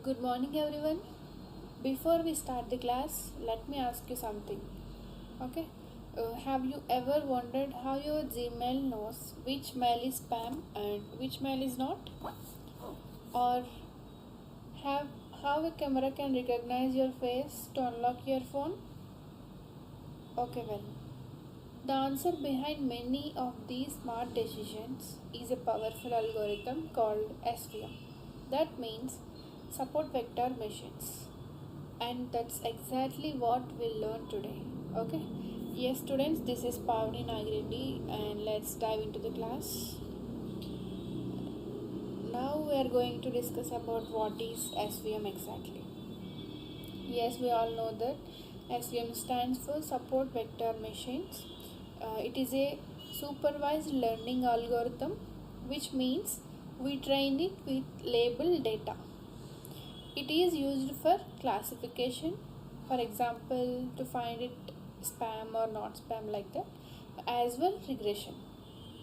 Good morning, everyone. Before we start the class, let me ask you something. Okay? Have you ever wondered how your Gmail knows which mail is spam and which mail is not? Or have how a camera can recognize your face to unlock your phone? Okay, well, the answer behind many of these smart decisions is a powerful algorithm called SVM. That means support vector machines. And that's exactly what we'll learn today. Okay? Yes, students, this is Pavni Nagireddy, and let's dive into the class. Now we are going to discuss about what is SVM exactly. Yes, we all know that SVM stands for support vector machines. It is a supervised learning algorithm, which means we train it with labeled data. It is used for classification, for example, to find it spam or not spam, like that, as well regression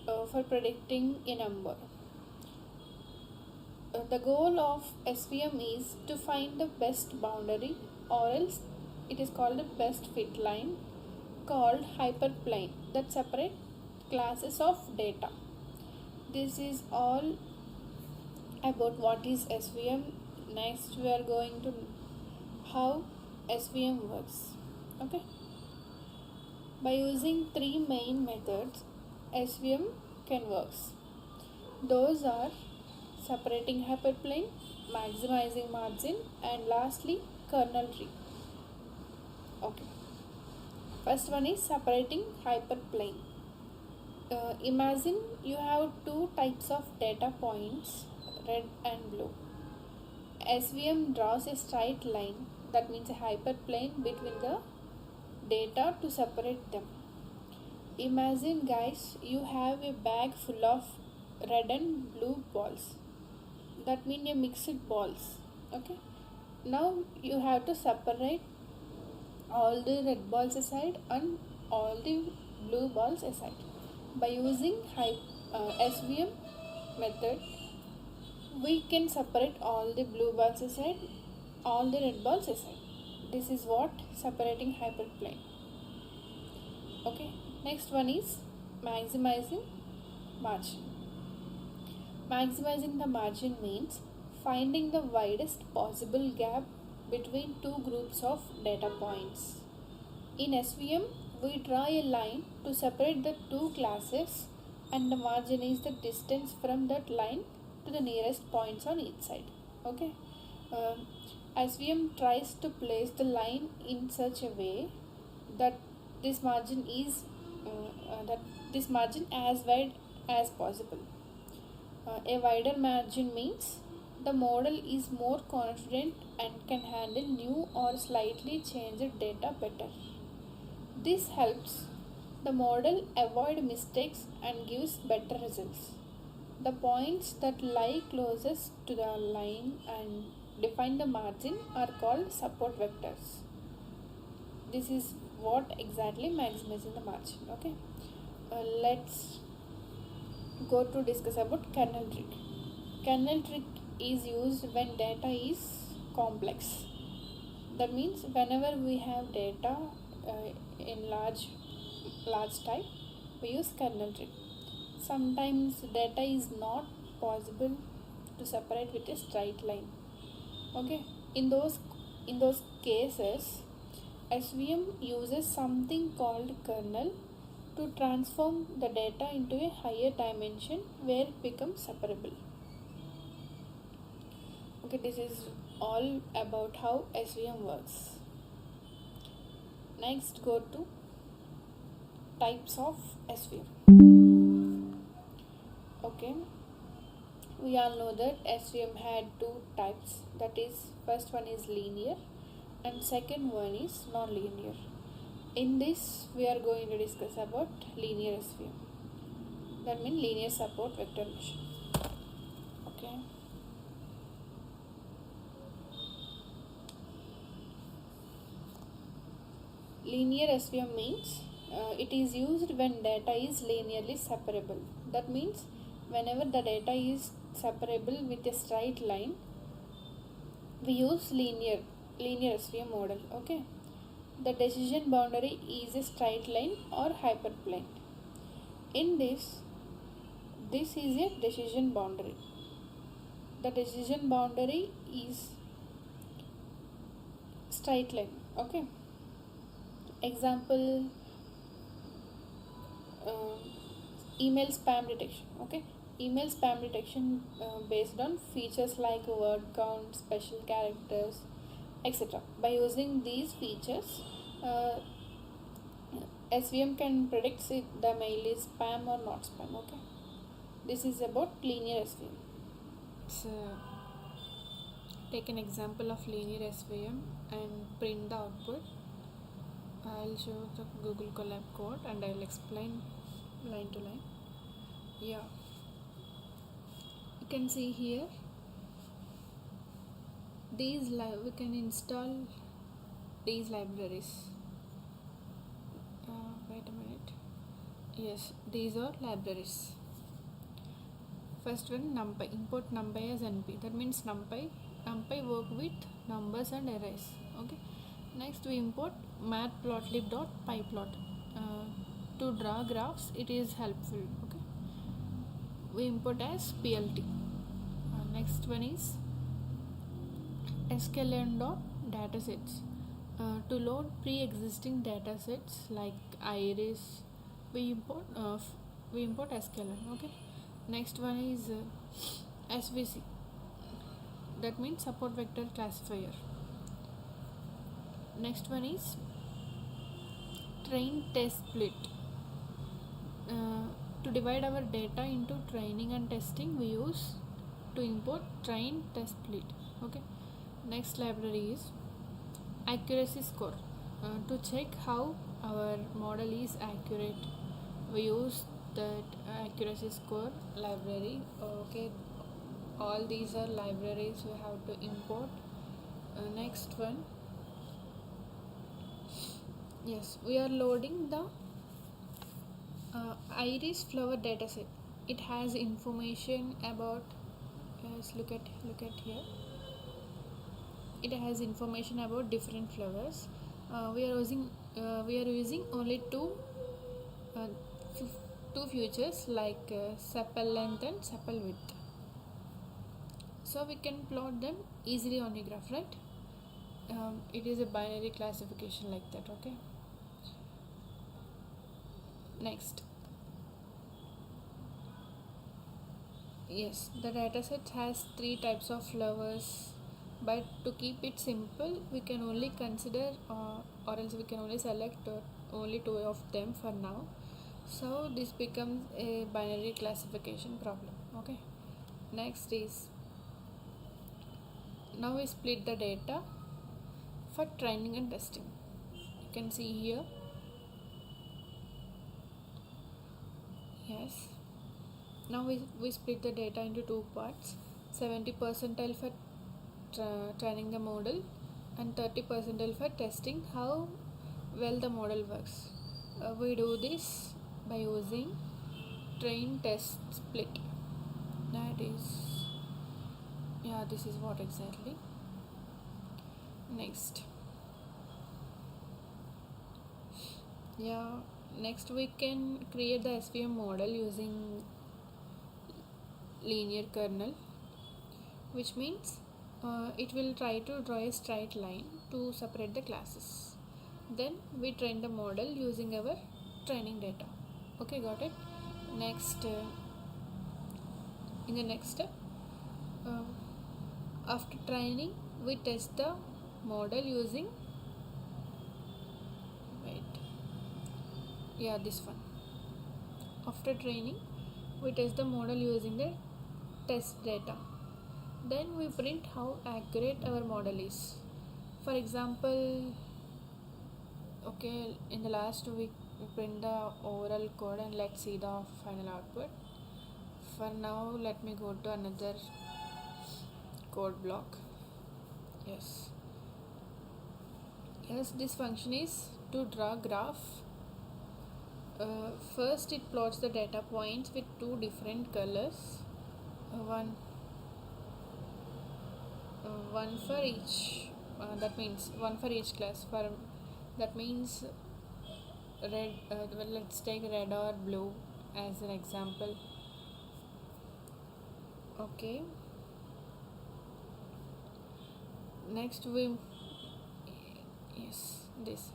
for predicting a number. The goal of SVM is to find the best boundary, or else it is called a best fit line called hyperplane that separate classes of data. This is all about what is SVM. Next we are going to how SVM works. Okay, by using three main methods SVM can works. Those are separating hyperplane, maximizing margin, and lastly kernel tree. Okay, first one is separating hyperplane. Imagine you have two types of data points, red and blue. SVM draws a straight line, that means a hyperplane, between the data to separate them. Imagine, guys, you have a bag full of red and blue balls, that means a mixed balls. Okay, now you have to separate all the red balls aside and all the blue balls aside. By using SVM method, we can separate all the blue balls aside, all the red balls aside. This is what separating hyperplane. Okay, next one is maximizing margin. Maximizing the margin means finding the widest possible gap between two groups of data points. In SVM, we draw a line to separate the two classes, and the margin is the distance from that line to the nearest points on each side. Okay, SVM tries to place the line in such a way that this margin is as wide as possible. A wider margin means the model is more confident and can handle new or slightly changed data better. This helps the model avoid mistakes and gives better results. The points that lie closest to the line and define the margin are called support vectors. This is what exactly maximizing the margin. Okay, let's go to discuss about kernel trick. Kernel trick is used when data is complex. That means whenever we have data in large type, we use kernel trick. Sometimes data is not possible to separate with a straight line. Okay, in those cases, SVM uses something called kernel to transform the data into a higher dimension where it becomes separable. Okay, this is all about how SVM works. Next, go to types of SVM. Okay, we all know that SVM had two types, that is, first one is linear and second one is non-linear. In this we are going to discuss about linear SVM, that means linear support vector machine. Okay, linear SVM means it is used when data is linearly separable. That means whenever the data is separable with a straight line, we use linear SVM model. Okay, the decision boundary is a straight line or hyperplane. In this is a decision boundary. The decision boundary is straight line. Okay, example, uh, email spam detection. Okay, email spam detection based on features like word count, special characters, etc. By using these features, uh, SVM can predict if the mail is spam or not spam. Okay, this is about linear SVM. So take an example of linear SVM and print the output. I'll show the Google Colab code and I'll explain line to line. Yeah, you can see here we can install these libraries. Wait a minute. Yes, these are libraries. First one, NumPy. Import NumPy as NP. That means NumPy work with numbers and arrays. Okay. Next we import matplotlib.pyplot. To draw graphs, it is helpful. Okay. We import as PLT. Next one is sklearn.datasets. To load pre-existing datasets like iris, we import sklearn. Okay. Next one is SVC, that means support vector classifier. Next one is train test split. To divide our data into training and testing, we use to import train test split. Okay. Next library is accuracy score. To check how our model is accurate, we use that accuracy score library. Okay, all these are libraries we have to import. Next one, yes, we are loading the iris flower dataset. It has information about, yes, look at here, it has information about different flowers. We are using only two features like sepal length and sepal width, so we can plot them easily on a graph, right? It is a binary classification like that. Okay. Next, yes, the dataset has three types of flowers, but to keep it simple, we can only consider or else we can only select only two of them for now. So this becomes a binary classification problem. Okay. Next is, now we split the data for training and testing. You can see here. Yes, now we split the data into two parts, 70 percentile for training the model and 30 percentile for testing how well the model works. We do this by using train test split. That is, yeah, this is what exactly. Next, yeah, next we can create the SVM model using linear kernel, which means it will try to draw a straight line to separate the classes. Then we train the model using our training data. Okay, got it. Next, in the next step, after training, we test the model using, this one. After training, we test the model using the test data. Then we print how accurate our model is. For example, okay, in the last week we print the overall code and let's see the final output. For now, let me go to another code block. Yes, this function is to draw graph. First it plots the data points with two different colors. one for each. That means one for each class. For that means red. Well, let's take red or blue as an example. Okay. Next we yes this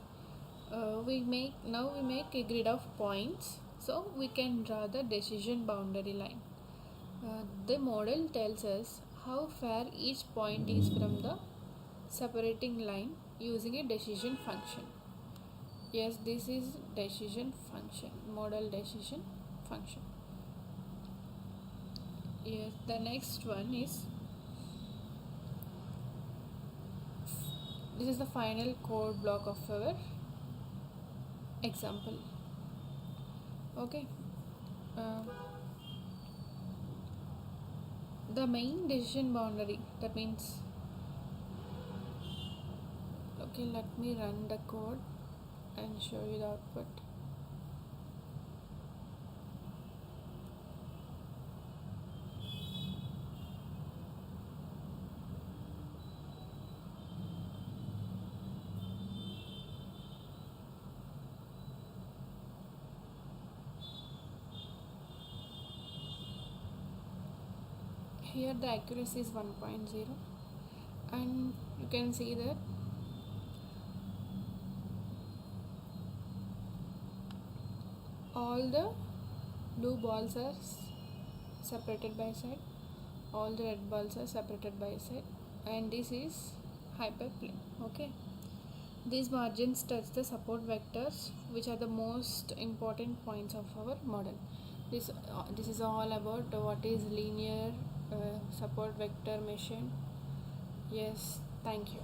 we make a grid of points, so we can draw the decision boundary line. The model tells us how far each point is from the separating line using a decision function. Yes, this is decision function, model decision function. Yes, the next one is this is the final code block of our example. Okay. Uh, the main decision boundary, that means okay, let me run the code and show you the output. Here the accuracy is 1.0, and you can see that all the blue balls are separated by side, all the red balls are separated by side, and this is hyperplane. Okay, these margins touch the support vectors, which are the most important points of our model. This is all about what is linear support vector machine. Yes, thank you.